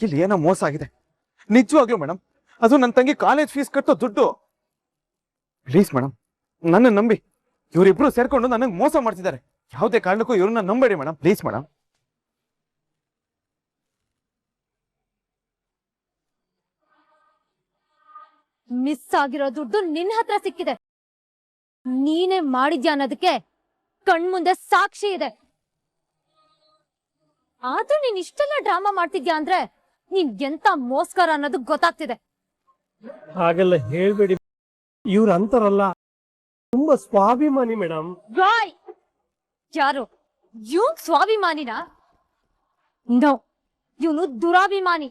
ಇಲ್ಲಿ ಏನೋ ಮೋಸ ಆಗಿದೆ ನಿಜವಾಗ್ಲೂ ಮೇಡಮ್. ಅದು ನನ್ನ ತಂಗಿ ಕಾಲೇಜ್ ಫೀಸ್ ಕಟ್ಟೋ ದುಡ್ಡು. ಪ್ಲೀಸ್ ಮೇಡಮ್, ನನ್ನ ನಂಬಿ. ಇವರಿಬ್ರು ಸೇರ್ಕೊಂಡು ನನಗೆ ಮೋಸ ಮಾಡ್ತಿದ್ದಾರೆ. ಯಾವುದೇ ಕಾರಣಕ್ಕೂ ಇವ್ರನ್ನ ನಂಬೇಡಿ ಮೇಡಮ್, ಪ್ಲೀಸ್ ಮೇಡಮ್. ಮಿಸ್ ಆಗಿರೋ ದುಡ್ಡು ನಿನ್ನ ಹತ್ರ ಸಿಕ್ಕಿದೆ. ನೀನೇ ಮಾಡಿದ್ಯಾ ಅನ್ನೋದಕ್ಕೆ ಕಣ್ಮುಂದೆ ಸಾಕ್ಷಿ ಇದೆ. ಆದ್ರೂ ನೀನ್ ಇಷ್ಟೆಲ್ಲ ಡ್ರಾಮಾ ಮಾಡ್ತಿದ್ಯಾ ಅಂದ್ರೆ ನೀನ್ ಎಂತ ಮೋಸ್ಕರ ಅನ್ನೋದು ಗೊತ್ತಾಗ್ತಿದೆ. ಹಾಗೆಲ್ಲ ಹೇಳ್ಬೇಡಿ, ಇವ್ರ ಅಂತಾರಲ್ಲ ತುಂಬಾ ಸ್ವಾಭಿಮಾನಿ ಮೇಡಮ್. ರಾಯ್, ಯಾರು ಇವ್ನ್ ಸ್ವಾಭಿಮಾನಿನ? ನೋ, ಇವನು ದುರಾಭಿಮಾನಿ.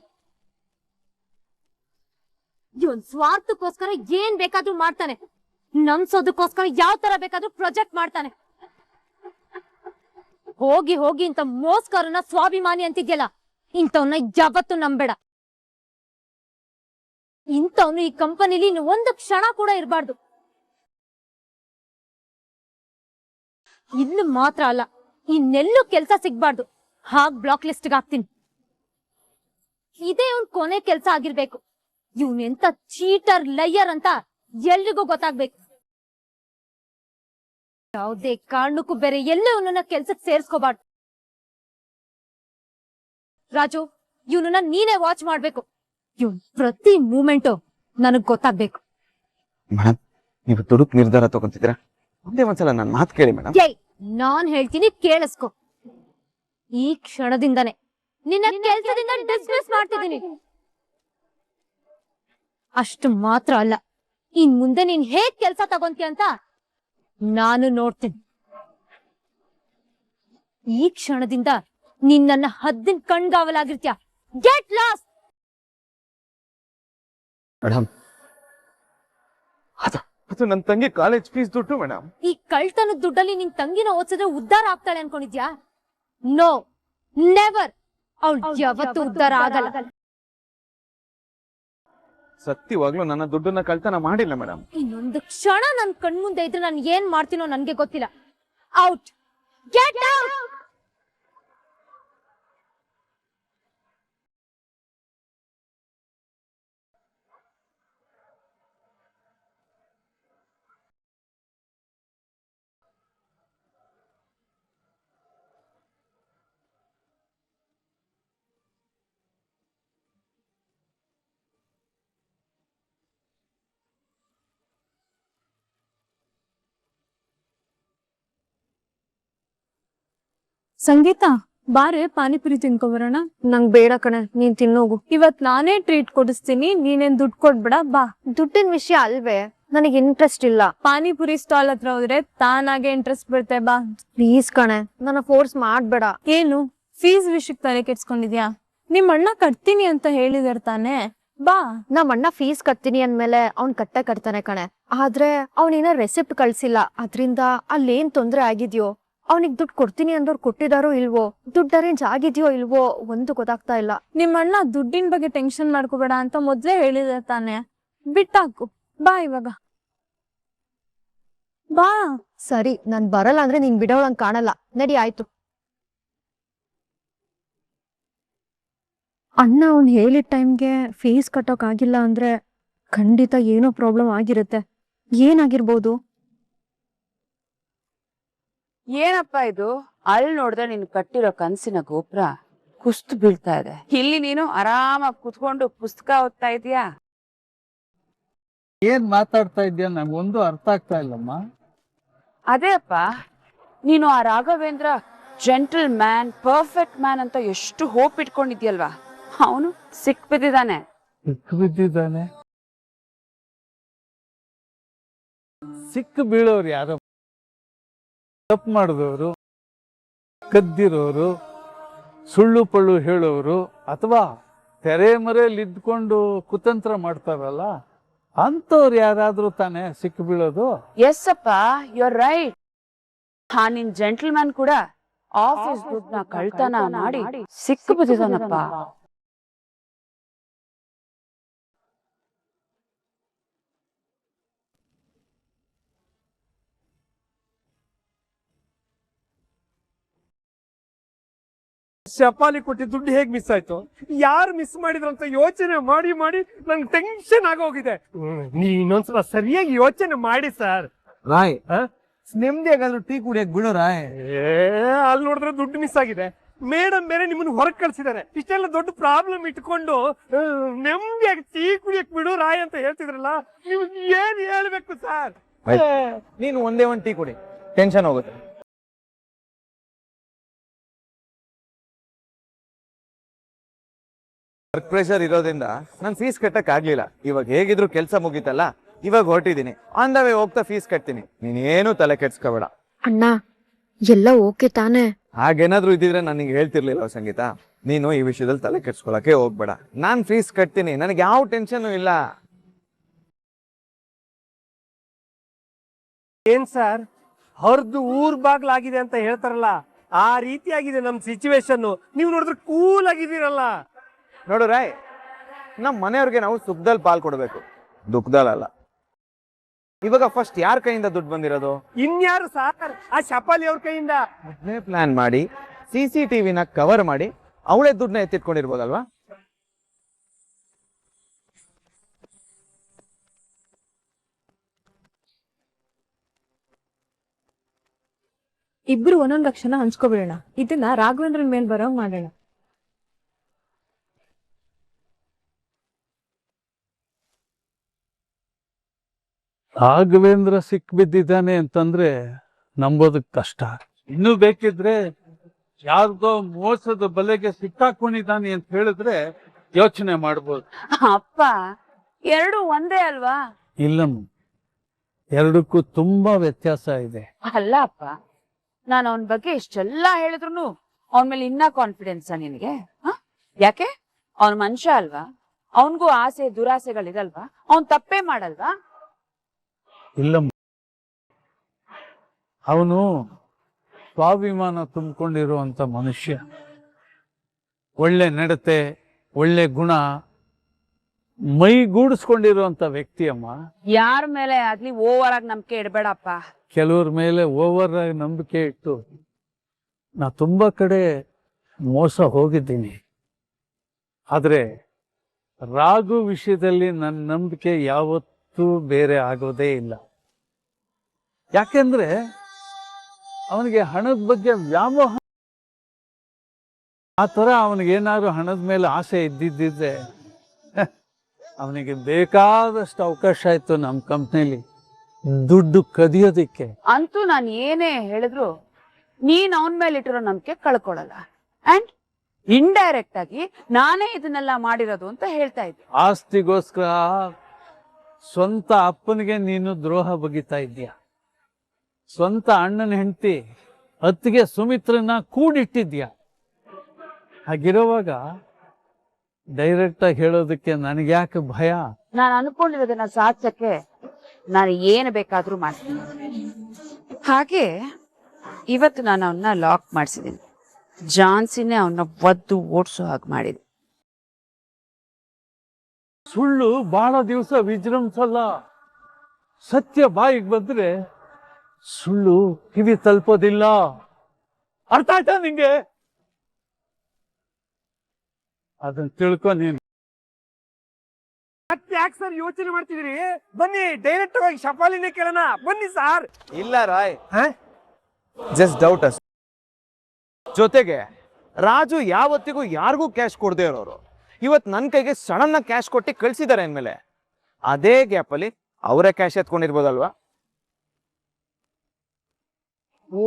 ಇವನ್ ಸ್ವಾರ್ಥಕ್ಕೋಸ್ಕರ ಏನ್ ಬೇಕಾದ್ರೂ ಮಾಡ್ತಾನೆ. ನಮ್ಸೋದಕ್ಕೋಸ್ಕರ ಯಾವ ತರ ಬೇಕಾದ್ರೂ ಪ್ರೊಜೆಕ್ಟ್ ಮಾಡ್ತಾನೆ. ಹೋಗಿ ಹೋಗಿ ಇಂತ ಮೋಸ್ಕರನ ಸ್ವಾಭಿಮಾನಿ ಅಂತಿದ್ಯಲ್ಲ, ಇಂಥವ್ನ ಯಾವತ್ತೂ ನಂಬೇಡ. ಇಂಥವ್ನು ಈ ಕಂಪನಿಲಿ ಇನ್ನು ಒಂದು ಕ್ಷಣ ಕೂಡ ಇರಬಾರ್ದು. ಇಲ್ಲಿ ಮಾತ್ರ ಅಲ್ಲ, ಇನ್ನೆಲ್ಲೂ ಕೆಲ್ಸ ಸಿಗ್ಬಾರ್ದು. ಹಾಗ್ ಬ್ಲಾಕ್ ಲಿಸ್ಟ್ಗೆ ಹಾಕ್ತೀನಿ. ಇದೇ ಇವ್ನ್ ಕೊನೆ ಕೆಲ್ಸ ಆಗಿರ್ಬೇಕು. ಎಂತ ಚೀಟರ್ ಲೈಯರ್ ಅಂತ ಎಲ್ರಿಗೂ ಗೊತ್ತಾಗ್ಬೇಕು. ಯಾವುದೇ ಕಾರಣಕ್ಕೂ ಬೇರೆ ಎಲ್ಲೂ ಇವನನ್ನ ಕೆಲ್ಸಕ್ಕೆ ಸೇರ್ಸ್ಕೋಬಾರ್ದು. ರಾಜು, ಇವನನ್ನ ನೀನೇ ವಾಚ್ ಮಾಡ್ಬೇಕು. ಇವ್ನ್ ಪ್ರತಿ ಮೂಮೆಂಟು ನನಗ್ ಗೊತ್ತಾಗ್ಬೇಕು. ಮೇಡಮ್, ನೀವು ದುಡುಕ್ ನಿರ್ಧಾರ ತಗೊಂತಿದ್ದೀರಾ? ಒಂದೇ ಒಂದ್ಸಲ ನನ್ನ ಮಾತು ಕೇಳಿ ಮೇಡಮ್. ನಾನ್ ಹೇಳ್ತೀನಿ, ಕೇಳಿಸ್ಕೊ. ಈ ಕ್ಷಣದಿಂದಾನೆ ನಿನ್ನ ಕೆಲ್ಸದಿಂದ ಡಿಸ್ಮಿಸ್ ಮಾಡ್ತಿದ್ದೀನಿ. ಅಷ್ಟು ಮಾತ್ರ ಅಲ್ಲ, ಇನ್ ಮುಂದೆ ನೀನ್ ಹೇಗ್ ಕೆಲ್ಸ ತಗೊಂತೀಯ ಅಂತ ನಾನು ನೋಡ್ತೀನಿ. ಈ ಕ್ಷಣದಿಂದ ನೀನ್ ನನ್ನ ಹದ್ದಿನ ಕಣ್ಗಾವಲಾಗಿರ್ತೀಯ. Get lost. ಮೇಡಮ್, ಅದು ನನ್ನ ತಂಗಿ ಕಾಲೇಜ್ ಫೀಸ್ ದುಡ್ಡು ಮೇಡಮ್. ಈ ಕಳ್ತನದ ದುಡ್ಡಲ್ಲಿ ನಿನ್ ತಂಗಿನ ಓದಿಸಿದ್ರೆ ಉದ್ಧಾರ ಆಗ್ತಾಳೆ ಅನ್ಕೊಂಡಿದ್ಯಾ? No, never. ಅವಳು ಯಾವತ್ತೂ ಉದ್ಧಾರ ಆಗಲ್ಲ. ಸತ್ಯವಾಗ್ಲೂ ನನ್ನ ದುಡ್ಡನ್ನ ಕಳ್ತನ ಮಾಡಿಲ್ಲ ಮೇಡಮ್. ಇನ್ನೊಂದು ಕ್ಷಣ ನನ್ ಕಣ್ಮುಂದೆ ಇದ್ರೆ ನಾನು ಏನ್ ಮಾಡ್ತೀನೋ ನನ್ಗೆ ಗೊತ್ತಿಲ್ಲ. Out, get out. ಸಂಗೀತ, ಬಾರೆ ಪಾನಿಪುರಿ ತಿನ್ಕೊಬರೋಣ. ನಂಗ್ ಬೇಡ ಕಣೆ, ನೀನ್ ತಿನ್ನೋಗು. ಇವತ್ ನಾನೇ ಟ್ರೀಟ್ ಕೊಡಿಸ್ತೀನಿ, ನೀನೇನ್ ದುಡ್ಡು ಕೊಡ್ಬೇಡ. ಬಾ. ದುಡ್ಡಿನ ವಿಷಯ ಅಲ್ವೇ, ನನಗೆ ಇಂಟ್ರೆಸ್ಟ್ ಇಲ್ಲ. ಪಾನಿಪುರಿ ಸ್ಟಾಲ್ ಹತ್ರ ಹೋದ್ರೆ ತಾನಾಗೆ ಇಂಟ್ರೆಸ್ಟ್ ಬರುತ್ತೆ. ಬಾ ಪ್ಲೀಸ್ ಕಣೆ, ನನ್ನ ಫೋರ್ಸ್ ಮಾಡ್ಬೇಡ. ಏನು ಫೀಸ್ ವಿಷಯಕ್ಕೆ ತಲೆ ಕೆಡ್ಸ್ಕೊಂಡಿದ್ಯಾ? ನಿಮ್ ಅಣ್ಣ ಕಟ್ತೀನಿ ಅಂತ ಹೇಳಿದಾರೆ ತಾನೆ. ಬಾ. ನಮ್ ಅಣ್ಣ ಫೀಸ್ ಕಟ್ತೀನಿ ಅಂದ್ಮೇಲೆ ಅವ್ನ್ ಕಟ್ತಾನೆ ಕಣೆ. ಆದ್ರೆ ಅವ್ನಿನ ರೆಸಿಪ್ಟ್ ಕಳ್ಸಿಲ್ಲ. ಅದ್ರಿಂದ ಅಲ್ಲೇನ್ ತೊಂದ್ರೆ ಆಗಿದ್ಯೋ, ಅವನಿಗೆ ದುಡ್ಡು ಕೊಡ್ತೀನಿ ಅಂದವ್ರು ಕೊಟ್ಟಿದಾರೋ ಇಲ್ವೋ, ದುಡ್ಡು ಅರೇಂಜ್ ಆಗಿದ್ಯೋ ಇಲ್ವೋ ಒಂದು ಗೊತ್ತಾಗ್ತಾ ಇಲ್ಲ. ನಿಮ್ ಅಣ್ಣ ದುಡ್ಡಿನ ಬಗ್ಗೆ ಟೆನ್ಷನ್ ಮಾಡ್ಕೋಬೇಡ ಅಂತ ಮೊದ್ಲೇ ಹೇಳಿದಾರೆ ತಾನೆ. ಬಿಟ್ಟಾಕು. ಬಾ ಇವಾಗ. ಬಾ. ಸರಿ, ನಾನ್ ಬರಲ್ಲ ಅಂದ್ರೆ ನೀನ್ ಬಿಡೋಳಂಗ್ ಕಾಣಲ್ಲ. ನಡಿ, ಆಯ್ತು. ಅಣ್ಣ ಅವ್ನ್ ಹೇಳಿದ ಟೈಮ್ಗೆ ಫೀಸ್ ಕಟ್ಟೋಕ್ ಆಗಿಲ್ಲ ಅಂದ್ರೆ ಖಂಡಿತ ಏನೋ ಪ್ರಾಬ್ಲಮ್ ಆಗಿರುತ್ತೆ. ಏನಾಗಿರ್ಬೋದು? ಏನಪ್ಪ ಇದು? ಅಲ್ಲಿ ನೋಡಿದ್ರೆ ನೀನು ಕಟ್ಟಿರೋ ಕನ್ಸಿನ ಗೋಪುರ ಕುಸ್ತು ಬೀಳ್ತಾ ಇದೆ. ಇಲ್ಲಿ ನೀನು ಆರಾಮಾಗಿ ಕುತ್ಕೊಂಡು ಪುಸ್ತಕ ಓದ್ತಾ ಇದೀಯಾ? ಏನ್ ಮಾತಾಡ್ತಾ ಇದ್ಯಾ? ನಂಗೊಂದು ಅರ್ಥ ಆಗ್ತಾ ಇಲ್ಲಮ್ಮ. ಅದೇ ಅಪ್ಪ, ನೀನು ಆ Raghavendra gentle man, perfect man ಅಂತ ಎಷ್ಟು ಹೋಪ್ ಇಟ್ಕೊಂಡಿದ್ಯಲ್ವಾ, ಅವನು ಸಿಕ್ ಬಿದ್ದಿದ್ದಾನೆ. ಸಿಕ್ಕು ಬೀಳೋರು ಯಾರು? ತಪ್ಪು ಮಾಡಿದವರು, ಕದ್ದಿರೋರು, ಸುಳ್ಳು ಪಳ್ಳು ಹೇಳೋರು, ಅಥವಾ ತೆರೆ ಮರೆಯಲ್ಲಿ ಇದ್ಕೊಂಡು ಕುತಂತ್ರ ಮಾಡ್ತಾರಲ್ಲ ಅಂತವ್ರು ಯಾರಾದ್ರೂ ತಾನೇ ಸಿಕ್ಕು ಬೀಳೋದು? ಎಸ್ ಅಪ್ಪ, ಯು ಆರ್ ರೈಟ್. ನಿನ್ ಜೆಂಟಲ್ ಮ್ಯಾನ್ ಕೂಡ ಆಫೀಸ್ ದುಡ್ಡನ್ನ ಕಳ್ತನ ಮಾಡಿ ಸಿಕ್ಕು ಬಿದ್ದಿದ್ದಾನಪ್ಪ. ಶಪಾಲಿ ಕೊಟ್ಟಿ ದುಡ್ಡು ಹೇಗ್ ಮಿಸ್ ಆಯ್ತು, ಯಾರು ಮಿಸ್ ಮಾಡಿದ್ರಂತ ಯೋಚನೆ ಮಾಡಿ ಮಾಡಿ ನಂಗೆ ಟೆನ್ಷನ್ ಆಗೋಗಿದೆ. ನೀವ್ ಇನ್ನೊಂದ್ಸಲ ಸರಿಯಾಗಿ ಯೋಚನೆ ಮಾಡಿ ಸರ್. ರಾಯ್ ಹ? ನೆಮ್ಮದಿಯಾಗಾದ್ರೂ ಟೀ ಕುಡಿಯಕ್ ಬಿಡು ರಾಯ್. ಅಲ್ಲಿ ನೋಡಿದ್ರೆ ದುಡ್ಡು ಮಿಸ್ ಆಗಿದೆ, ಮೇಡಮ್ ಬೇರೆ ನಿಮ್ಮನ್ನ ಹೊರಗೆ ಕಳ್ಸಿದ್ದಾರೆ. ಇಷ್ಟೆಲ್ಲ ದೊಡ್ಡ ಪ್ರಾಬ್ಲಮ್ ಇಟ್ಕೊಂಡು ನೆಮ್ಮದಿಯಾಗಿ ಟೀ ಕುಡಿಯಕ್ ಬಿಡು ರಾಯ್ ಅಂತ ಹೇಳ್ತಿದ್ರಲ್ಲ, ನೀವು ಏನ್ ಹೇಳ್ಬೇಕು ಸರ್? ನೀನು ಒಂದೇ ಒಂದ್ ಟೀ ಕುಡಿ, ಟೆನ್ಷನ್ ಹೋಗುತ್ತೆ. ವರ್ಕ್ ಪ್ರೆಷರ್ ಇರೋದ್ರಿಂದ ನಾನು ಫೀಸ್ ಕಟ್ಟಕ್ ಆಗ್ಲಿಲ್ಲ. ಇವಾಗ ಹೇಗಿದ್ರು ಕೆಲಸ ಮುಗೀತಲ್ಲ, ಇವಾಗ ಹೊರಟಿದ್ದೀನಿ. ಆನ್ ದ ವೇ ಹೋಗ್ತಾ ಫೀಸ್ ಕಟ್ತೀನಿ. ನೀನೇನು ತಲೆ ಕೆಡ್ಸ್ಕೋಬೇಡ. ಅಣ್ಣ ಎಲ್ಲ ಓಕೆ ತಾನೇ? ಹಾಗೇನಾದ್ರೂ ಇದ್ದಿದ್ರೆ ನನಗೆ ಹೇಳ್ತಿರ್ಲಿಲ್ಲ ಸಂಗೀತ. ನೀನು ಈ ವಿಷಯದಲ್ಲಿ ತಲೆ ಕೆಡ್ಸ್ಕೊಳಕ್ಕೆ ಹೋಗ್ಬೇಡ. ನಾನ್ ಫೀಸ್ ಕಟ್ತೀನಿ, ನನಗೆ ಯಾವ ಟೆನ್ಷನ್ ಇಲ್ಲ. ಏನ್ ಸರ್, ಹೊರದು ಊರ್ ಬಾಗ್ಲಾಗಿದೆ ಅಂತ ಹೇಳ್ತಾರಲ್ಲ, ಆ ರೀತಿ ಆಗಿದೆ ನಮ್ ಸಿಚುವೇಶನ್. ನೀವು ನೋಡಿದ್ರೆ ಕೂಲ್ ಆಗಿದ್ದೀರಲ್ಲ. ನೋಡು ರಾಯ್, ನಮ್ಮ ಮನೆಯವ್ರಿಗೆ ನಾವು ಸುಖದಲ್ಲಿ ಪಾಲ್ ಕೊಡ್ಬೇಕು, ದುಃಖದಲ್ಲ. ಇವಾಗ ಫಸ್ಟ್ ಯಾರ ಕೈಯಿಂದ ದುಡ್ಡು ಬಂದಿರೋದು? ಇನ್ಯಾರು ಸರ್, ಆ ಶಪಾಲಿ ಅವ್ರ ಕೈಯಿಂದ. ಮೊದಲೇ ಪ್ಲಾನ್ ಮಾಡಿ CCTV ಕವರ್ ಮಾಡಿ ಅವಳೇ ದುಡ್ಡನ್ನ ಎತ್ತಿಟ್ಕೊಂಡಿರ್ಬೋದಲ್ವಾ? ಇಬ್ರು ಒಂದೊಂದ್ ಲಕ್ಷನ ಹಂಚ್ಕೊಬಿಡೋಣ. ಇದನ್ನ ರಾಘವೇಂದ್ರನ್ ಮೇಲ್ ಬರೋಂಗ್ ಮಾಡೋಣ. ರಾಘವೇಂದ್ರ ಸಿಕ್ಬಿದ್ದಿದ್ದಾನೆ ಅಂತಂದ್ರೆ ನಂಬೋದಕ್ ಕಷ್ಟ. ಇನ್ನೂ ಬೇಕಿದ್ರೆ ಯಾರ್ದೋ ಮೋಸದ ಬಲೆಗೆ ಸಿಕ್ಕಾಕೊಂಡಿದ್ದಾನೆ ಅಂತ ಹೇಳಿದ್ರೆ ಯೋಚನೆ ಮಾಡ್ಬೋದು. ಅಪ್ಪ, ಎರಡು ಒಂದೇ ಅಲ್ವಾ? ಇಲ್ಲಮ್ಮ, ಎರಡಕ್ಕೂ ತುಂಬಾ ವ್ಯತ್ಯಾಸ ಇದೆ. ಅಲ್ಲ ಅಪ್ಪ, ನಾನು ಅವನ ಬಗ್ಗೆ ಇಷ್ಟೆಲ್ಲ ಹೇಳಿದ್ರು ಅವನ ಮೇಲೆ ಇನ್ನ ಕಾನ್ಫಿಡೆನ್ಸ್ ನಿನಗೆ? ಯಾಕೆ? ಅವನ್ ಮನುಷ್ಯ ಅಲ್ವಾ? ಅವನ್ಗೂ ಆಸೆ ದುರಾಸೆಗಳಿರಲ್ವಾ? ಅವನ್ ತಪ್ಪೇ ಮಾಡಲ್ವಾ? ಇಲ್ಲಮ್ಮ, ಅವನು ಸ್ವಾಭಿಮಾನ ತುಂಬಿಕೊಂಡಿರುವಂತ ಮನುಷ್ಯ. ಒಳ್ಳೆ ನಡತೆ, ಒಳ್ಳೆ ಗುಣ, ಮೈಗೂಡಿಸ್ಕೊಂಡಿರುವಂತ ವ್ಯಕ್ತಿ ಅಮ್ಮ. ಯಾರ ಮೇಲೆ ಆಗ್ಲಿ ಓವರ್ ಆಗಿ ನಂಬಿಕೆ ಇಡಬೇಡಪ್ಪ. ಕೆಲವ್ರ ಮೇಲೆ ಓವರ್ ಆಗಿ ನಂಬಿಕೆ ಇಟ್ಟು ನಾ ತುಂಬಾ ಕಡೆ ಮೋಸ ಹೋಗಿದ್ದೀನಿ. ಆದ್ರೆ ರಾಘು ವಿಷಯದಲ್ಲಿ ನನ್ನ ನಂಬಿಕೆ ಯಾವತ್ತೂ ಬೇರೆ ಆಗೋದೇ ಇಲ್ಲ. ಯಾಕೆಂದ್ರೆ ಅವನಿಗೆ ಹಣದ ಬಗ್ಗೆ ವ್ಯಾಮೋಹ. ಆ ಥರ ಅವನಿಗೇನಾದ್ರು ಹಣದ ಮೇಲೆ ಆಸೆ ಇದ್ದಿದ್ದಿದ್ರೆ ಅವನಿಗೆ ಬೇಕಾದಷ್ಟು ಅವಕಾಶ ಆಯ್ತು ನಮ್ಮ ಕಂಪ್ನಿಲಿ ದುಡ್ಡು ಕದಿಯೋದಿಕ್ಕೆ. ಅಂತೂ ನಾನು ಏನೇ ಹೇಳಿದ್ರು ನೀನ್ ಅವನ ಮೇಲೆ ಇಟ್ಟಿರೋ ನಂಬಿಕೆ ಕಳ್ಕೊಳಲ್ಲ. ಅಂಡ್ ಇಂಡೈರೆಕ್ಟ್ ಆಗಿ ನಾನೇ ಇದನ್ನೆಲ್ಲ ಮಾಡಿರೋದು ಅಂತ ಹೇಳ್ತಾ ಇದ್ದೆ. ಆಸ್ತಿಗೋಸ್ಕರ ಸ್ವಂತ ಅಪ್ಪನಿಗೆ ನೀನು ದ್ರೋಹ ಬಗಿತಾ ಇದ್ದೀಯ. ಸ್ವಂತ ಅಣ್ಣನ ಹೆಂಡತಿ ಅತ್ತಿಗೆ ಸುಮಿತ್ರನ ಕೂಡಿಟ್ಟಿದ್ಯಾ. ಹಾಗಿರುವಾಗ ಡೈರೆಕ್ಟ್ ಆಗಿ ಹೇಳೋದಕ್ಕೆ ನನಗ್ಯಾಕೆ ಭಯ? ನಾನು ಅನ್ಕೊಂಡಿರೋದನ್ನ ಸಾಧಿಸಕ್ಕೆ ನಾನು ಏನು ಬೇಕಾದ್ರೂ ಮಾಡ್ತೀನಿ. ಹಾಗೆ ಇವತ್ತು ನಾನು ಅವನ್ನ ಲಾಕ್ ಮಾಡಿಸಿದ್ದೀನಿ. ಜಾನ್ಸಿನೇ ಅವನ್ನ ಒದ್ದು ಓಡಿಸೋ ಹಾಗೆ ಮಾಡಿದೆ. ಸುಳ್ಳು ಬಹಳ ದಿವಸ ವಿಜೃಂಭಿಸಲ್ಲ. ಸತ್ಯ ಬಾಯಿಗೆ ಬಂದ್ರೆ ಸುಳ್ಳು ಕಿವಿ ತಲುಪೋದಿಲ್ಲ. ಅರ್ಥ ಆಯ್ತಾ ನಿಂಗೆ? ಅದನ್ನ ತಿಳ್ಕೊ ನೀನು. ಮತ್ತೆ ಯಾಕೆ ಸರ್ ಯೋಚನೆ ಮಾಡ್ತಿದ್ರಿ? ಬನ್ನಿ ಡೈರೆಕ್ಟ್ ಆಗಿ ಶಪಾಲಿನೇ ಕೇಳೋಣ. ಬನ್ನಿ ಸರ್. ಇಲ್ಲ ರಾಯ್, ಜಸ್ಟ್ ಡೌಟ್ ಅಷ್ಟೇ. ಜೊತೆಗೆ ರಾಜು ಯಾವತ್ತಿಗೂ ಯಾರಿಗೂ ಕ್ಯಾಶ್ ಕೊಡದೇ ಇರೋರು ಇವತ್ತು ನನ್ನ ಕೈಗೆ ಸಡನ್ ಆಗಿ ಕ್ಯಾಶ್ ಕೊಟ್ಟು ಕಳ್ಸಿದ್ದಾರೆ ಅಂದ್ಮೇಲೆ ಅದೇ ಗ್ಯಾಪಲ್ಲಿ ಅವರೇ ಕ್ಯಾಶ್ ಎತ್ಕೊಂಡಿರ್ಬೋದಲ್ವಾ? ಓ,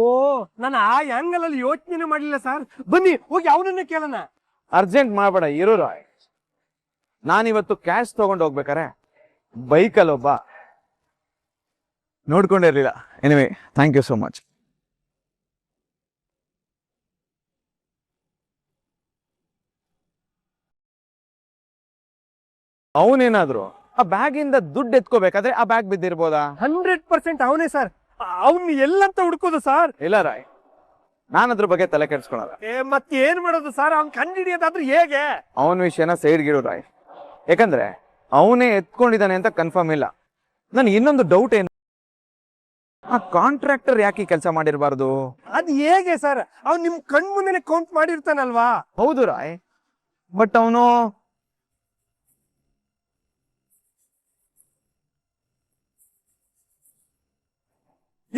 ನಾನು ಆ ಆಂಗಲ್ ಅಲ್ಲಿ ಯೋಚನೆ ಮಾಡಲಿಲ್ಲ ಸರ್. ಬನ್ನಿ ಹೋಗಿ ಅವನನ್ನೇ ಕೇಳೋಣ. ಅರ್ಜೆಂಟ್ ಮಾಡಬೇಡ, ಇರೋ ರಾಯ್. ನಾನಿವತ್ತು ಕ್ಯಾಶ್ ತಗೊಂಡು ಹೋಗ್ಬೇಕಾರೆ ಬೈಕಲ್ಲಿ ಒಬ್ಬ ನೋಡ್ಕೊಂಡಿರ್ಲಿಲ್ಲ. Anyway, thank you so much. ಅವನೇನಾದ್ರು ಆ ಬ್ಯಾಗ್ ಇಂದ ದುಡ್ಡು ಎತ್ಕೋಬೇಕಾದ್ರೆ ಆ ಬ್ಯಾಗ್ ಬಿದ್ದಿರ್ಬೋದಾ? 100% ಅವನೇ ಸರ್. ಅವ್ನು ಎಲ್ಲಂತ ಹುಡ್ಕೋದು ಸರ್? ಇಲ್ಲ ರಾಯ್, ನಾನು ಅದ್ರ ಬಗ್ಗೆ ತಲೆ ಕೆಡ್ಸ್ಕೊಳಲ್ಲ. ಮತ್ತೆ ಏನ್ ಮಾಡೋದು ಸರ್? ಅವ್ನ್ ಕಂಡಿಡಿಯೋದಾದ್ರೆ ಹೇಗೆ? ಅವನ ವಿಷಯನ ಸೈಡ್ಗಿಡು ರಾಯ್. ಯಾಕಂದ್ರೆ ಅವನೇ ಎತ್ಕೊಂಡಿದ್ದಾನೆ ಅಂತ ಕನ್ಫರ್ಮ್ ಇಲ್ಲ. ನನ್ ಇನ್ನೊಂದು ಡೌಟ್ ಏನು, ಆ ಕಾಂಟ್ರಾಕ್ಟರ್ ಯಾಕೆ ಕೆಲಸ ಮಾಡಿರಬಾರ್ದು? ಅದ್ ಹೇಗೆ ಸರ್? ಅವ್ನು ನಿಮ್ ಕಣ್ ಮುಂದೆನೆ ಕೌಂಟ್ ಮಾಡಿರ್ತಾನಲ್ವಾ? ಹೌದು ರಾಯ್, ಬಟ್ ಅವನು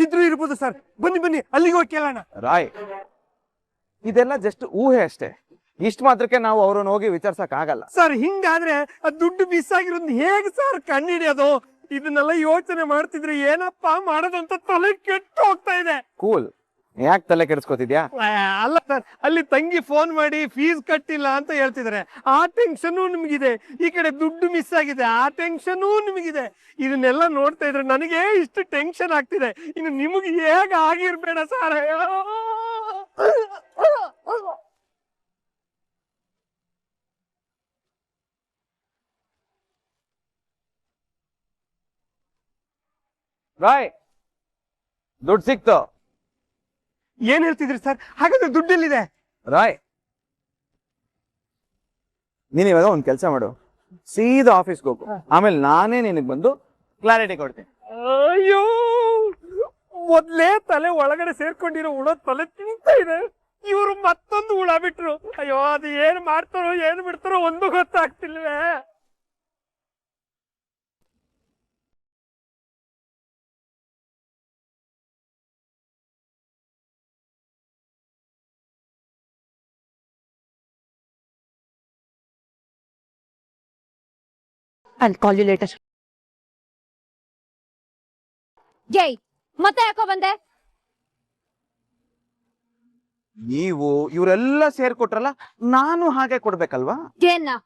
ಇದ್ರು ಇರ್ಬೋದು ಸರ್. ಬನ್ನಿ ಬನ್ನಿ ಅಲ್ಲಿಗೆ ಹೋಗಿ ಕೇಳೋಣ. ರಾಯ್, ಇದೆಲ್ಲ ಜಸ್ಟ್ ಊಹೆ ಅಷ್ಟೇ. ಇಷ್ಟ ಮಾತ್ರಕ್ಕೆ ನಾವು ಅವ್ರನ್ನ ಹೋಗಿ ವಿಚಾರ್ಸಕ್ ಆಗಲ್ಲ. ಸರ್ ಹಿಂಗಾದ್ರೆ ಆ ದುಡ್ಡು ಮಿಸ್ ಆಗಿರೋದ್ ಹೇಗೆ ಸರ್ ಕಂಡಿಡಿಯೋದು? ಇದನ್ನೆಲ್ಲ ಯೋಚನೆ ಮಾಡ್ತಿದ್ರೆ ಏನಪ್ಪಾ ಮಾಡೋದಂತ ತಲೆ ಕೆಟ್ಟು ಹೋಗ್ತಾ ಇದೆ. ಕೂಲ್, ಯಾಕೆ ತಲೆ ಕೆಡಿಸ್ಕೊತಿದ್ಯಾ? ಅಲ್ಲ ಸರ್, ಅಲ್ಲಿ ತಂಗಿ ಫೋನ್ ಮಾಡಿ ಫೀಸ್ ಕಟ್ಟಿಲ್ಲ ಅಂತ ಹೇಳ್ತಿದ್ರೆ ಆ ಟೆನ್ಷನ್ ನಿಮ್ಗಿದೆ, ಈ ಕಡೆ ದುಡ್ಡು ಮಿಸ್ ಆಗಿದೆ ಆ ಟೆನ್ಷನ್ ನಿಮಗಿದೆ. ಇದನ್ನೆಲ್ಲ ನೋಡ್ತಾ ಇದ್ರೆ ನನಗೆ ಇಷ್ಟು ಟೆನ್ಷನ್ ಆಗ್ತಿದೆ, ಇನ್ನು ನಿಮಗೆ ಹೇಗ ಆಗಿರ್ಬೇಡ ಸರ್. ರಾಯ್, ದುಡ್ಡು ಸಿಕ್ತು. ಏನ್ ಹೇಳ್ತಿದ್ರಿ ಸರ್? ಹಾಗಾದ್ರೆ ದುಡ್ಡೆಲ್ಲಿದೆ? ರಾಯ್, ನೀನ್ ಇವಾಗ ಒಂದ್ ಕೆಲಸ ಮಾಡು, ಸೀದಾ ಆಫೀಸ್ಗೆ ಹೋಗು, ಆಮೇಲೆ ನಾನೇ ನಿನಗೆ ಬಂದು ಕ್ಲಾರಿಟಿ ಕೊಡ್ತೀನಿ. ಅಯ್ಯೋ, ಮೊದ್ಲೇ ತಲೆ ಒಳಗಡೆ ಸೇರ್ಕೊಂಡಿರೋ ಹುಳ ತಲೆ ತಿಂತಾ ಇದೆ, ಇವರು ಮತ್ತೊಂದು ಹುಳ ಬಿಟ್ರು. ಅಯ್ಯೋ, ಅದು ಏನ್ ಮಾಡ್ತಾರೋ ಏನ್ ಬಿಡ್ತಾರೋ ಒಂದು ಗೊತ್ತಾಗ್ತಿಲ್ವೇ. I'll call you later. ಏಯ್, ಮತ್ತೆ ಯಾಕೋ ಬಂದೆ? ನೀವು ಇವರೆಲ್ಲ ಸೇರ್ಕೊಟ್ರಲ್ಲ, ನಾನು ಹಾಗೆ ಕೊಡ್ಬೇಕಲ್ವಾ ಏನ?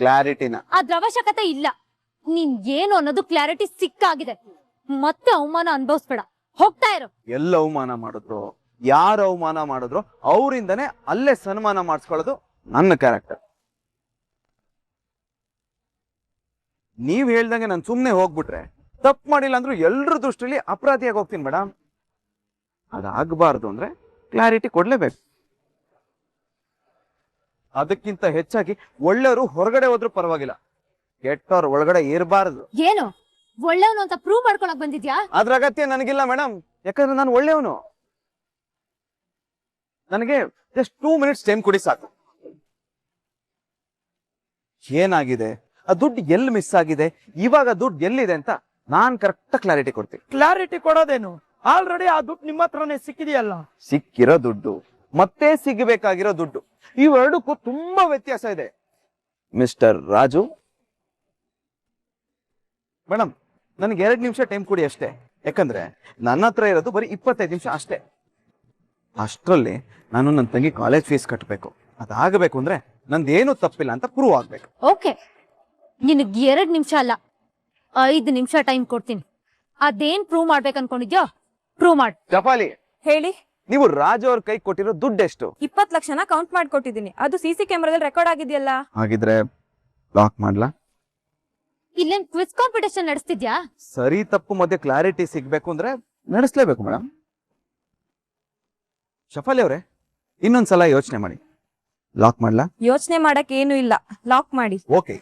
ಕ್ಲಾರಿಟಿನ? ಅದ್ರ ಅವಶ್ಯಕತೆ ಇಲ್ಲ. ನೀನ್ ಏನು ಅನ್ನೋದು ಕ್ಲಾರಿಟಿ ಸಿಕ್ಕಾಗಿದೆ. ಮತ್ತೆ ಅವಮಾನ ಅನ್ಭವಿಸ್ಬೇಡ, ಹೋಗ್ತಾ ಇರು. ಎಲ್ಲ ಅವಮಾನ ಮಾಡಿದ್ರು, ಯಾರು ಅವಮಾನ ಮಾಡಿದ್ರು ಅವರಿಂದನೇ ಅಲ್ಲೇ ಸನ್ಮಾನ ಮಾಡಿಸ್ಕೊಳ್ಳೋದು ನನ್ನ ಕ್ಯಾರೆಕ್ಟರ್. ನೀವ್ ಹೇಳ್ದಂಗೆ ನಾನು ಸುಮ್ನೆ ಹೋಗ್ಬಿಟ್ರೆ, ತಪ್ಪು ಮಾಡಿಲ್ಲ ಅಂದ್ರೂ ಎಲ್ರ ದೃಷ್ಟಿಲಿ ಅಪರಾಧಿಯಾಗಿ ಹೋಗ್ತೀನಿ ಮೇಡಮ್. ಅದಾಗಬಾರ್ದು ಅಂದ್ರೆ ಕ್ಲಾರಿಟಿ ಕೊಡ್ಲೇಬೇಕು. ಅದಕ್ಕಿಂತ ಹೆಚ್ಚಾಗಿ ಒಳ್ಳೆಯವರು ಹೊರಗಡೆ ಹೋದ್ರೂ ಪರವಾಗಿಲ್ಲ, ಕೆಟ್ಟವ್ರು ಒಳಗಡೆ ಇರಬಾರ್ದು. ಏನು ಒಳ್ಳೆಯವನು ಅಂತ ಪ್ರೂವ್ ಮಾಡ್ಕೊಳಕ್ ಬಂದಿದ್ಯಾ? ಅದ್ರ ಅಗತ್ಯ ನನಗಿಲ್ಲ ಮೇಡಮ್, ಯಾಕಂದ್ರೆ ನಾನು ಒಳ್ಳೆಯವನು. ನನಗೆ ಜಸ್ಟ್ 2 minutes ಟೈಮ್ ಕೊಡಿ ಸಾಕು. ಏನಾಗಿದೆ, ಆ ದುಡ್ಡು ಎಲ್ಲಿ ಮಿಸ್ ಆಗಿದೆ, ಇವಾಗ ದುಡ್ಡು ಎಲ್ಲಿದೆ ಅಂತ ನಾನ್ ಕರೆಕ್ಟ್ ಕ್ಲಾರಿಟಿ ಕೊಡ್ತೀನಿ. ಕ್ಲಾರಿಟಿ ಕೊಡೋದೇನು? ಆಲ್ರೆಡಿ ಆ ದುಡ್ಡು ನಿಮ್ಮ ಹತ್ರನೇ ಸಿಕ್ಕಿದೆಯಲ್ಲ. ಸಿಕ್ಕಿರೋ ದುಡ್ಡು ಮತ್ತೆ ಸಿಗಬೇಕಾಗಿರೋ ದುಡ್ಡು, ಇವೆರಡಕ್ಕೂ ತುಂಬಾ ವ್ಯತ್ಯಾಸ ಇದೆ ಮಿಸ್ಟರ್ ರಾಜು. ಮೇಡಮ್, ನನಗೆ 2 ನಿಮಿಷ ಟೈಮ್ ಕೊಡಿ ಅಷ್ಟೇ, ಯಾಕಂದ್ರೆ ನನ್ನ ಹತ್ರ ಇರೋದು ಬರೀ 25 ನಿಮಿಷ ಅಷ್ಟೇ. ಅಷ್ಟರಲ್ಲಿ ನಾನು ನನ್ನ ತಂಗಿ ಕಾಲೇಜ್ ಫೀಸ್ ಕಟ್ಟಬೇಕು. ಅದಾಗಬೇಕು ಅಂದ್ರೆ ನಂದೇನು ತಪ್ಪಿಲ್ಲ ಅಂತ ಪ್ರೂವ್ ಆಗ್ಬೇಕು. ಓಕೆ, ನಿನಗ್ 2 ನಿಮಿಷ ಅಲ್ಲ 5 ನಿಮಿಷ ಟೈಮ್ ಕೊಡ್ತೀನಿ. ಅದೇನ್ ಪ್ರೂವ್ ಮಾಡ್ಬೇಕು ಅನ್ಕೊಂಡಿದ್ಯೋ ಪ್ರೂವ್ ಮಾಡ್. ಚಪಾಲಿ, ಹೇಳಿ. ನೀವು ರಾಜು ಅವ್ರ ಕೈ ಕೊಟ್ಟಿರೋ ದುಡ್ಡು ಎಷ್ಟು? 20 ಲಕ್ಷನ ಕೌಂಟ್ ಮಾಡ್ಕೊಟ್ಟಿದ್ದೀನಿ. ಅದು CC ಕ್ಯಾಮೆರಾದಲ್ಲಿ ರೆಕಾರ್ಡ್ ಆಗಿದೆಯಲ್ಲ. ಹಾಗಿದ್ರೆ ಲಾಕ್ ಮಾಡ್ಲಾ? ಇಲ್ಲೇನ್ ಕ್ವಿಜ್ ಕಾಂಪಿಟೇಷನ್ ನಡೆಸ್ತಿದ್ಯಾ? ಸರಿ ತಪ್ಪು ಮಧ್ಯೆ ಕ್ಲಾರಿಟಿ ಸಿಗ್ಬೇಕು ಅಂದ್ರೆ ನಡೆಸ್ಲೇಬೇಕು ಮೇಡಮ್. ಶಫಾಲಿ ಅವರೇ, ಇನ್ನೊಂದ್ಸಲ ಯೋಚನೆ ಮಾಡಿ. ಲಾಕ್ ಮಾಡ್ಲಾ? ಯೋಚನೆ ಮಾಡಕ್ ಏನು ಇಲ್ಲ, ಲಾಕ್ ಮಾಡಿ. Okay,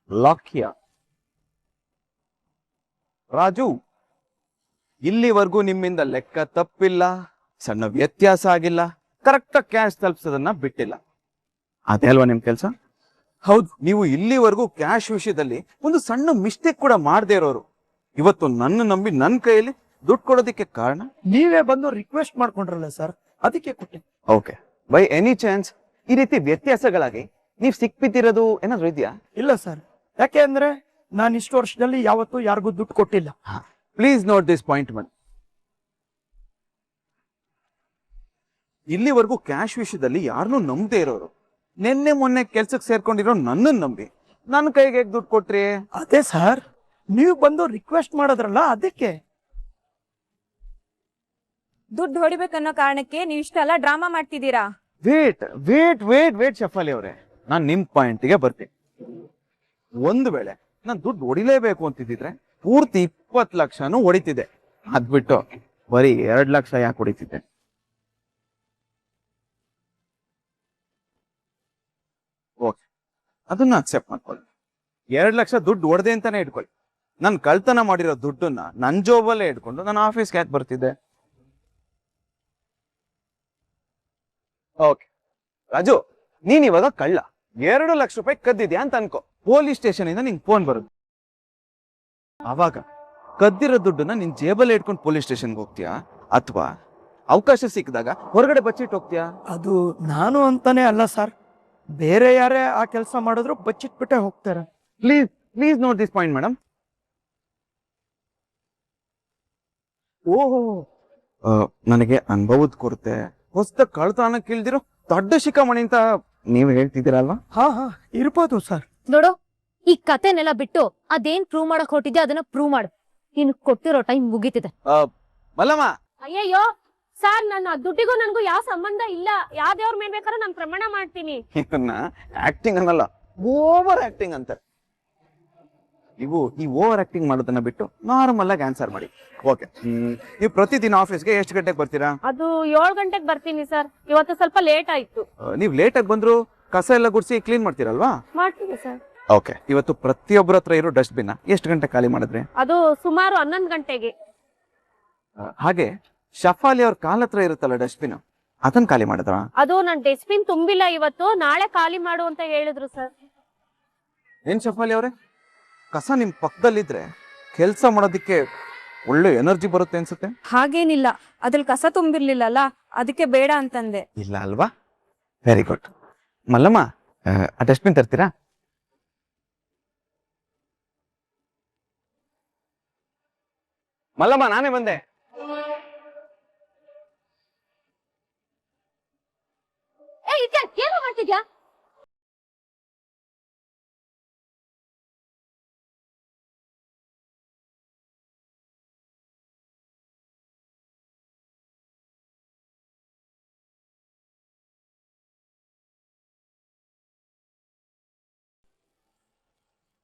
lock here. ರಾಜು, ಇಲ್ಲಿವರೆಗೂ ನಿಮ್ಮಿಂದ ಲೆಕ್ಕ ತಪ್ಪಿಲ್ಲ, ಸಣ್ಣ ವ್ಯತ್ಯಾಸ ಆಗಿಲ್ಲ, ಕರೆಕ್ಟಾಗಿ ಕ್ಯಾಶ್ ತಲುಪಿಸೋದನ್ನ ಬಿಟ್ಟಿಲ್ಲ. ಅದೇ ಅಲ್ವಾ ನಿಮ್ ಕೆಲಸ? ಹೌದು, ನೀವು ಇಲ್ಲಿವರೆಗೂ ಕ್ಯಾಶ್ ವಿಷಯದಲ್ಲಿ ಒಂದು ಸಣ್ಣ ಮಿಸ್ಟೇಕ್ ಕೂಡ ಮಾಡದೇ ಇರೋರು. ಇವತ್ತು ನನ್ನ ನಂಬಿ ನನ್ನ ಕೈಯಲ್ಲಿ ದುಡ್ಡು ಕೊಡೋದಕ್ಕೆ ಕಾರಣ ನೀವೇ ಬಂದು ರಿಕ್ವೆಸ್ಟ್ ಮಾಡ್ಕೊಂಡ್ರಲ್ಲ ಸರ್, ಅದಕ್ಕೆ ಕೊಟ್ಟೆ. ಓಕೆ, ಬೈ ಎನಿ ಚಾನ್ಸ್ ಈ ರೀತಿ ವ್ಯತ್ಯಾಸಗಳಾಗಿ ನೀವ್ ಸಿಕ್ಬಿದ್ದಿರೋದು ಏನಾದ್ರು ಇದೆಯಾ? ಇಲ್ಲ ಸರ್, ಯಾಕೆ ಅಂದ್ರೆ ನಾನು ಇಷ್ಟು ವರ್ಷದಲ್ಲಿ ಯಾವತ್ತೂ ಯಾರಿಗೂ ದುಡ್ಡು ಕೊಟ್ಟಿಲ್ಲ. Please note this point Mann. ಇಲ್ಲಿವರೆಗೂ ಕ್ಯಾಶ್ ವಿಷಯದಲ್ಲಿ ಯಾರನ್ನೂ ನಂಬದೇ ಇರೋರು, ನಿನ್ನೆ ಮೊನ್ನೆ ಕೆಲ್ಸಕ್ಕೆ ಸೇರ್ಕೊಂಡಿರೋ ನನ್ನನ್ನು ನಂಬಿ ನನ್ನ ಕೈಗೆ ಹೇಗೆ ದುಡ್ಡು ಕೊಟ್ರಿ? ಅದೇ ಸರ್, ನೀವು ಬಂದು ರಿಕ್ವೆಸ್ಟ್ ಮಾಡೋದ್ರಲ್ಲ ಅದಕ್ಕೆ. ದುಡ್ಡು ಹೊಡಿಬೇಕನ್ನೋ ಕಾರಣಕ್ಕೆ ನೀವು ಇಷ್ಟೆಲ್ಲ ಡ್ರಾಮಾ ಮಾಡ್ತಿದ್ದೀರಾ. Wait wait wait wait Shafali ಅವರೇ, ನಾನು ನಿಮ್ ಪಾಯಿಂಟ್ಗೆ ಬರ್ತೀನಿ. ಒಂದು ವೇಳೆ ನಾನು ದುಡ್ಡು ಹೊಡಿಲೇಬೇಕು ಅಂತಿದ್ದಿದ್ರೆ ಪೂರ್ತಿ 20 ಲಕ್ಷನೂ ಹೊಡಿತಿದ್ದೆ. ಅದ್ಬಿಟ್ಟು ಬರೀ 2 ಲಕ್ಷ ಯಾಕೆ ಹೊಡಿತಿದ್ದೆ? ಓಕೆ, ಅದನ್ನ ಅಕ್ಸೆಪ್ಟ್ ಮಾಡ್ಕೊಳ್ಳಿ. 2 ಲಕ್ಷ ದುಡ್ಡು ಹೊಡೆದೆ ಅಂತಾನೆ ಇಟ್ಕೊಳ್ಳಿ. ನಾನು ಕಳ್ತನ ಮಾಡಿರೋ ದುಡ್ಡನ್ನ ನನ್ನ ಜೋಬಲ್ಲೇ ಇಟ್ಕೊಂಡು ನಾನು ಆಫೀಸ್ಗೆ ಯಾಕೆ ಬರ್ತಿದ್ದೆ? ಓಕೆ ರಾಜು, ನೀನ್ ಇವಾಗ ಕಳ್ಳ 2 ಲಕ್ಷ ರೂಪಾಯಿ ಕದ್ದಿದ್ಯಾ ಅಂತ ಅನ್ಕೋ. ಪೊಲೀಸ್ ಸ್ಟೇಷನ್ ಇಂದ ನಿಂಗೆ ಫೋನ್ ಬರುತ್ತೆ. ಅವಾಗ ಕದ್ದಿರೋ ದುಡ್ಡನ್ನ ನಿನ್ ಜೇಬಲ್ಲೇ ಇಟ್ಕೊಂಡು ಪೊಲೀಸ್ ಸ್ಟೇಷನ್ಗೆ ಹೋಗ್ತೀಯಾ, ಅಥವಾ ಅವಕಾಶ ಸಿಕ್ಕಿದಾಗ ಹೊರಗಡೆ ಬಚ್ಚಿಟ್ಟು ಹೋಗ್ತೀಯಾ? ಅದು ನಾನು ಅಂತಾನೆ ಅಲ್ಲ ಸರ್, ಬೇರೆ ಯಾರೇ ಆ ಕೆಲಸ ಮಾಡಿದ್ರು ಬಚ್ಚಿಟ್ಬಿಟ್ಟೆ ಹೋಗ್ತಾರೆ. Please please note this point madam. ಓಹೋ, ನನಗೆ ಅನುಭವದ ಕೊರತೆ, ಹೊಸ ಕಳ್ತನಕ್ಕೆ ಇಲ್ದಿರೋ ದೊಡ್ಡ ಶಿಖಾಮಣಿ ಅಂತ ನೀವು ಹೇಳ್ತಿದ್ದೀರಲ್ವಾ? ಹಾ ಇರ್ಬೋದು ಸರ್. ನೋಡು, ಈ ಕತೆನೆಲ್ಲ ಬಿಟ್ಟು ಅದೇನ್ ಪ್ರೂವ್ ಮಾಡಕ್ ಹೊಟ್ಟಿದ್ಯಾ ಅದನ್ನ ಪ್ರೂವ್ ಮಾಡು. ನೀನು ಕೊಟ್ಟಿರೋ ಟೈಮ್ ಮುಗೀತಿದೆ. ಮಲ್ಲಮ್ಮ, ಅಯ್ಯಯ್ಯೋ ಸರ್, ನನ್ನ ದುಡ್ಡಿಗೂ ನನ್ಗೂ ಯಾವ ಸಂಬಂಧ ಇಲ್ಲ. ಯಾವ ದೇವ್ರ ಮೇಲ್ ಬೇಕಾದ್ರೂ ನಾನು ಪ್ರಮಾಣ ಮಾಡ್ತೀನಿ. ಇದನ್ನ ಆಕ್ಟಿಂಗ್ ಅನ್ನಲ್ಲ, ಓವರ್ ಆಕ್ಟಿಂಗ್ ಅಂತಾರೆ. ನೀವು ಈ ಓವರ್ ಆಕ್ಟಿಂಗ್ ಮಾಡೋದನ್ನ ಬಿಟ್ಟು ನಾರ್ಮಲ್ ಆಗಿ ಆನ್ಸರ್ ಮಾಡಿ. ಓಕೆ, ನೀವು ಪ್ರತಿದಿನ ಆಫೀಸ್ಗೆ ಎಷ್ಟು ಗಂಟೆಗೆ ಬರ್ತೀರಾ? ಅದು 7 ಗಂಟೆಗೆ ಬರ್ತೀನಿ ಸರ್. ಇವತ್ತು ಸ್ವಲ್ಪ ಲೇಟ್ ಆಯ್ತು. ನೀವು ಲೇಟ್ ಆಗಿ ಬಂದ್ರು ಕಸ ಎಲ್ಲ ಗುಡಿಸಿ ಕ್ಲೀನ್ ಮಾಡ್ತೀರಲ್ವಾ? ಮಾಡ್ತೀನಿ ಸರ್. ಓಕೆ, ಇವತ್ತು ಪ್ರತಿಯೊಬ್ಬರ ಹತ್ರ ಇರೋ ಡಸ್ಟ್ಬಿನ್ ಎಷ್ಟು ಗಂಟೆ ಖಾಲಿ ಮಾಡಿದ್ರಿ? ಅದು ಸುಮಾರು 11 ಗಂಟೆಗೆ. ಹಾಗೆ ಶಫಾಲಿ ಅವ್ರ ಕಾಲ ಹತ್ರ ಇರುತ್ತಲ್ಲ ಡಸ್ಟ್ಬಿನ್, ಅದನ್ನ ಖಾಲಿ ಮಾಡಿದ್ರ? ಅದು ನನ್ ಡಸ್ಟ್ಬಿನ್ ತುಂಬಿಲ್ಲ ಇವತ್ತು, ನಾಳೆ ಖಾಲಿ ಮಾಡು ಅಂತ ಹೇಳಿದ್ರು ಸರ್. ಏನ್ ಶಫಾಲಿ ಅವ್ರೆ, ಕಸ ನಿಮ್ ಪಕ್ಕದಲ್ಲಿದ್ರೆ ಕೆಲ್ಸ ಮಾಡೋದಿಕ್ಕೆ ಒಳ್ಳೆ ಎನರ್ಜಿ ಬರುತ್ತೆ ಅನ್ಸುತ್ತೆ. ಹಾಗೇನಿಲ್ಲ, ಅದ್ರಲ್ಲಿ ಕಸ ತುಂಬಿರ್ಲಿಲ್ಲಲ್ಲ, ಅದಕ್ಕೆ ಬೇಡ ಅಂತಂದೆ. ಇಲ್ಲ ಅಲ್ವಾ? Very good. ಮಲ್ಲಮ್ಮ, ಆ ಡಸ್ಟ್ಬಿನ್ ತರ್ತೀರಾ? ಮಲ್ಲಮ್ಮ, ನಾನೇ ಬಂದೆ. ಏನು ಮಾಡ್ತಿದ್ಯಾ?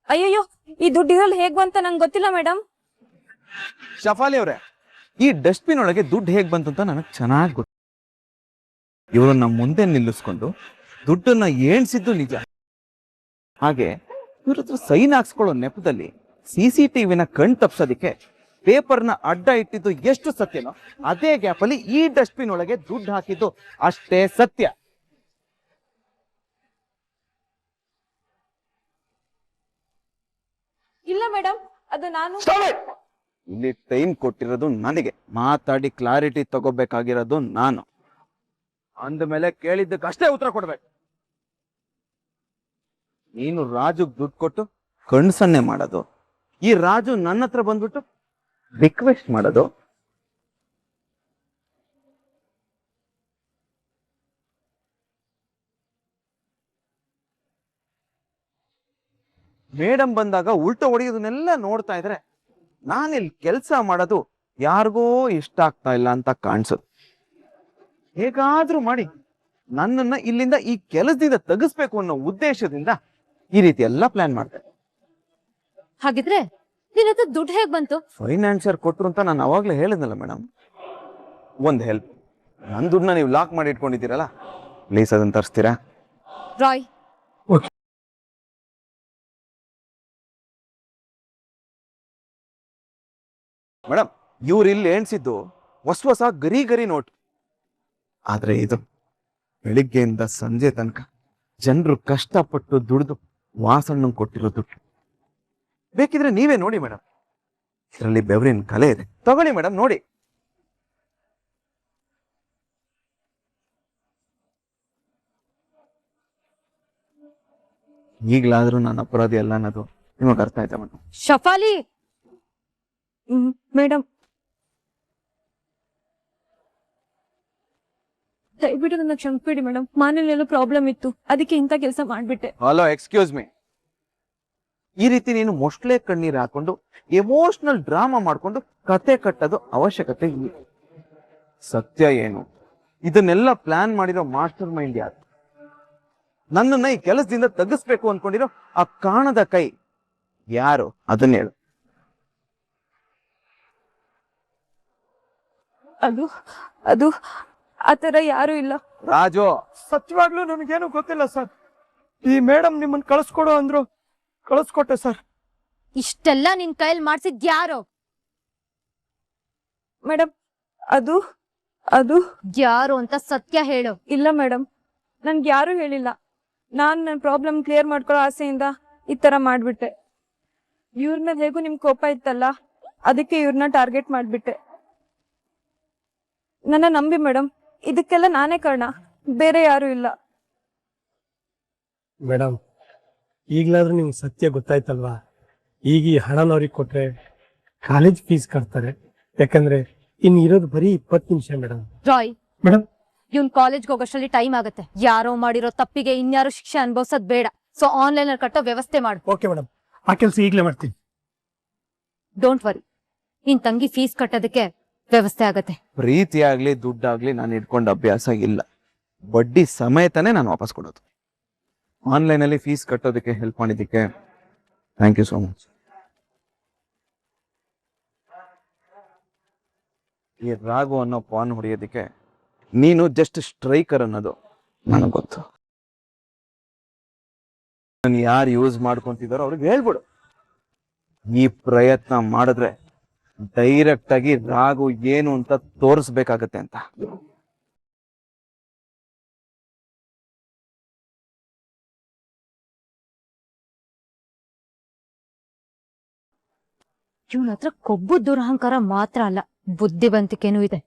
ಅಯ್ಯಯ್ಯೋ, ಈ ದುಡ್ಡು ಇದ್ರಲ್ಲಿ ಹೇಗ್ ಬಂತ ನಂಗೆ ಗೊತ್ತಿಲ್ಲ ಮೇಡಮ್. ಶಫಾಲಿ ಅವ್ರೆ, ಈ ಡಸ್ಟ್ಬಿನ್ ಒಳಗೆ ದುಡ್ಡು ಹೇಗ್ ಬಂತು ಅಂತ ನನಗೆ ಚೆನ್ನಾಗಿ ಗೊತ್ತು. ಇವರನ್ನ ಮುಂದೆ ನಿಲ್ಲಿಸ್ಕೊಂಡು ದುಡ್ಡನ್ನ ಏಣ್ಸಿದ್ದು ನಿಜ. ಹಾಗೆ ಇವ್ರ ಹತ್ರ ಸೈನ್ ಹಾಕ್ಸ್ಕೊಳ್ಳೋ ನೆಪದಲ್ಲಿ CCTVನ ಕಣ್ ತಪ್ಸೋದಿಕ್ಕೆ ಪೇಪರ್ನ ಅಡ್ಡ ಇಟ್ಟಿದ್ದು ಎಷ್ಟು ಸತ್ಯನೋ, ಅದೇ ಗ್ಯಾಪ್ ಅಲ್ಲಿ ಈ ಡಸ್ಟ್ಬಿನ್ ಒಳಗೆ ದುಡ್ಡು ಹಾಕಿದ್ದು ಅಷ್ಟೇ ಸತ್ಯ. ಇಲ್ಲ ಮೇಡಮ್, ಅದು ನಾನು. ಇಲ್ಲಿ ಟೈಮ್ ಕೊಟ್ಟಿರೋದು ನನಗೆ, ಮಾತಾಡಿ ಕ್ಲಾರಿಟಿ ತಗೋಬೇಕಾಗಿರೋದು ನಾನು. ಅಂದಮೇಲೆ ಕೇಳಿದ್ದಕ್ಕೆ ಅಷ್ಟೇ ಉತ್ತರ ಕೊಡ್ಬೇಕು. ನೀನು ರಾಜುಗ್ ದುಡ್ಡು ಕೊಟ್ಟು ಕಣ್ಸನ್ನೆ ಮಾಡೋದು, ಈ ರಾಜು ನನ್ನ ಹತ್ರ ಬಂದ್ಬಿಟ್ಟು ರಿಕ್ವೆಸ್ಟ್ ಮಾಡೋದು. ಮೇಡಮ್ ಬಂದಾಗ ಉಲ್ಟ ಹೊಡೆಯೋದನ್ನೆಲ್ಲ ನೋಡ್ತಾ ಇದ್ರೆ ನಾನಿಲ್ಲಿ ಕೆಲಸ ಮಾಡೋದು ಯಾರಿಗೋ ಇಷ್ಟ ಆಗ್ತಾ ಇಲ್ಲ ಅಂತ ಕಾಣಿಸುತ್ತೆ. ಹೇಗಾದ್ರೂ ಮಾಡಿ ನನ್ನನ್ನ ಇಲ್ಲಿಂದ ಈ ಕೆಲಸದಿಂದ ತೆಗಿಸ್ಬೇಕು ಅನ್ನೋ ಉದ್ದೇಶದಿಂದ ಈ ರೀತಿ ಎಲ್ಲ ಪ್ಲಾನ್ ಮಾಡ್ತಾರೆ. ಹಾಗಿದ್ರೆ ನಿನ್ನ ಹತ್ರ ದುಡ್ಡು ಹೇಗ್ ಬಂತು? ಫೈನಾನ್ಷಿಯರ್ ಕೊಟ್ರು ಅಂತ ನಾನು ಅವಾಗ್ಲೇ ಹೇಳಿದ್ನಲ್ಲ ಮೇಡಮ್. ಒಂದ್ ಹೆಲ್ಪ್, ನನ್ನ ದುಡ್ಡನ್ನ ನೀವು ಲಾಕ್ ಮಾಡಿ ಇಟ್ಕೊಂಡಿದ್ದೀರಲ್ಲ, ಪ್ಲೀಸ್ ಅದನ್ನ ತರಿಸ್ತೀರಾ? ರಾಯ್, ಮೇಡಮ್, ಇವ್ರು ಇಲ್ಲಿ ಎಣ್ಸಿದ್ದು ಹೊಸ ಗರಿ ಗರಿ ನೋಟ್. ಆದ್ರೆ ಇದು ಬೆಳಿಗ್ಗೆಯಿಂದ ಸಂಜೆ ತನಕ ಜನರು ಕಷ್ಟಪಟ್ಟು ದುಡ್ದು ವಾಸಣ್ಣ ಕೊಟ್ಟಿರೋ ದುಡ್ಡು. ಬೇಕಿದ್ರೆ ನೀವೇ ನೋಡಿ ಮೇಡಮ್, ಇದರಲ್ಲಿ ಬೆವರಿನ ಕಲೆ ಇದೆ. ತಗೊಳ್ಳಿ ಮೇಡಮ್, ನೋಡಿ. ಈಗ್ಲಾದ್ರೂ ನಾನು ಅಪರಾಧಿ ಅಲ್ಲ ಅನ್ನೋದು ನಿಮಗೆ ಅರ್ಥ ಆಯ್ತಾ ಮೇಡಮ್? ಶಫಾಲಿ, ಮೇಡಮ್ ದಯವಿಟ್ಟು ನನ್ನ ಕ್ಷಮಿಸ್ಬಿಡಿ ಮೇಡಮ್, ಮನೇಲಿ ಪ್ರಾಬ್ಲಮ್ ಇತ್ತು, ಅದಕ್ಕೆ ಇಂಥ ಕೆಲಸ ಮಾಡ್ಬಿಟ್ಟೆ. Hello, excuse me. ಈ ರೀತಿ ನೀನು ಮೊಸ್ಲೆ ಕಣ್ಣೀರ್ ಹಾಕೊಂಡು ಎಮೋಷನಲ್ ಡ್ರಾಮಾ ಮಾಡ್ಕೊಂಡು ಕತೆ ಕಟ್ಟೋದು ಅವಶ್ಯಕತೆ ಇಲ್ಲ. ಸತ್ಯ ಏನು, ಇದನ್ನೆಲ್ಲ ಪ್ಲಾನ್ ಮಾಡಿರೋ ಮಾಸ್ಟರ್ ಮೈಂಡ್ ಯಾರು? ನನ್ನನ್ನ ಈ ಕೆಲಸದಿಂದ ತೆಗಿಸ್ಬೇಕು ಅನ್ಕೊಂಡಿರೋ ಆ ಕಾಣದ ಕೈ ಯಾರು? ಅದನ್ನ ಹೇಳು. ಅದು ಅದು ಆತರ ಯಾರು ಇಲ್ಲ ರಾಜು. ಸತ್ಯವಾಗ್ಲೂ ನನಗೇನು ಗೊತ್ತಿಲ್ಲ ಸರ್. ಈ ಮೇಡಮ್ ನಿಮ್ಮನ್ನ ಕಳಿಸ್ಕೊಡು ಅಂದ್ರು, ಕಳಿಸ್ಕೊಟ್ಟೆ ಸರ್. ಇಷ್ಟೆಲ್ಲ ನಿನ್ ಕೈಯಲ್ಲಿ ಮಾಡ್ಸಿದ್ ಯಾರು? ಮೇಡಮ್ ಅದು ಅದು ಯಾರು ಅಂತ ಸತ್ಯ ಹೇಳು. ಇಲ್ಲ ಮೇಡಮ್, ನನ್ಗೆ ಯಾರು ಹೇಳಿಲ್ಲ. ನಾನು ನನ್ನ ಪ್ರಾಬ್ಲಮ್ ಕ್ಲಿಯರ್ ಮಾಡ್ಕೊಳ್ಳೋ ಆಸೆಯಿಂದ ಈ ತರ ಮಾಡ್ಬಿಟ್ಟೆ. ಇವ್ರ ಮೇಲೆ ಹೇಗೂ ನಿಮ್ ಕೋಪ ಇತ್ತಲ್ಲ, ಅದಕ್ಕೆ ಇವ್ರನ್ನ ಟಾರ್ಗೆಟ್ ಮಾಡ್ಬಿಟ್ಟೆ. ನನ್ನ ನಂಬಿ ಮೇಡಮ್, ಇದಕ್ಕೆಲ್ಲ ನಾನೇ ಕಾರಣ, ಬೇರೆ ಯಾರು ಇಲ್ಲ. ಮೇಡಮ್, ಈಗಲಾದ್ರೂ ನಿಮ್ಗೆ ಸತ್ಯ ಗೊತ್ತಾಯ್ತಲ್ವಾ? ಈಗ ಈ ಹಣನ ಅವ್ರಿಗೆ ಕೊಟ್ರೆ ಕಾಲೇಜ್ ಫೀಸ್ ಕಟ್ತಾರೆ. ಯಾಕಂದ್ರೆ ಇನ್ನು ಇರೋದು ಬರೀ 20 ನಿಮಿಷ ಮೇಡಮ್. ರಾಯ್, ಮೇಡಮ್, ಇವ್ನ್ ಕಾಲೇಜ್ಗೆ ಹೋಗೋಷ್ಟರಲ್ಲಿ ಟೈಮ್ ಆಗುತ್ತೆ. ಯಾರೋ ಮಾಡಿರೋ ತಪ್ಪಿಗೆ ಇನ್ಯಾರು ಶಿಕ್ಷೆ ಅನ್ಭವಿಸೋದ್ ಬೇಡ. ಸೊ ಆನ್ಲೈನ್ ಅಲ್ಲಿ ಕಟ್ಟೋ ವ್ಯವಸ್ಥೆ ಮಾಡು. ಓಕೆ ಮೇಡಮ್, ಆ ಕೆಲಸ ಈಗಲೇ ಮಾಡ್ತೀನಿ. ಡೋಂಟ್ ವರಿ, ನಿನ್ ತಂಗಿ ಫೀಸ್ ಕಟ್ಟೋದಕ್ಕೆ ವ್ಯವಸ್ಥೆ ಆಗತ್ತೆ. ಪ್ರೀತಿ ಆಗ್ಲಿ ದುಡ್ಡಾಗ್ಲಿ ನಾನು ಇಟ್ಕೊಂಡ ಅಭ್ಯಾಸ ಇಲ್ಲ. ಬಡ್ಡಿ ಸಮೇತನೇ ನಾನು ವಾಪಸ್ ಕೊಡೋದು. ಆನ್ಲೈನ್ ಅಲ್ಲಿ ಫೀಸ್ ಕಟ್ಟೋದಕ್ಕೆ ಹೆಲ್ಪ್ ಮಾಡಿದ್ದಕ್ಕೆ ಥ್ಯಾಂಕ್ ಯು ಸೋ ಮಚ್. ಈ ರಾಘು ಅನ್ನೋ ಪಾನ್ ಹೊಡೆಯೋದಕ್ಕೆ ನೀನು ಜಸ್ಟ್ ಸ್ಟ್ರೈಕರ್ ಅನ್ನೋದು ನನಗೆ ಗೊತ್ತು. ನಾನು ಯಾರು ಯೂಸ್ ಮಾಡ್ಕೊಂತಿದಾರೋ ಅವ್ರಿಗೆ ಹೇಳ್ಬಿಡು. ಈ ಪ್ರಯತ್ನ ಮಾಡಿದ್ರೆ ಡೈರೆಕ್ಟ್ ಆಗಿ ರಾಘು ಏನು ಅಂತ ತೋರಿಸ್ಬೇಕಾಗತ್ತೆ ಅಂತ. ಇವನ ಹತ್ರ ಕೊಬ್ಬು ದುರಹಂಕಾರ ಮಾತ್ರ ಅಲ್ಲ, ಬುದ್ಧಿವಂತಿಕೆನೂ ಇದೆ.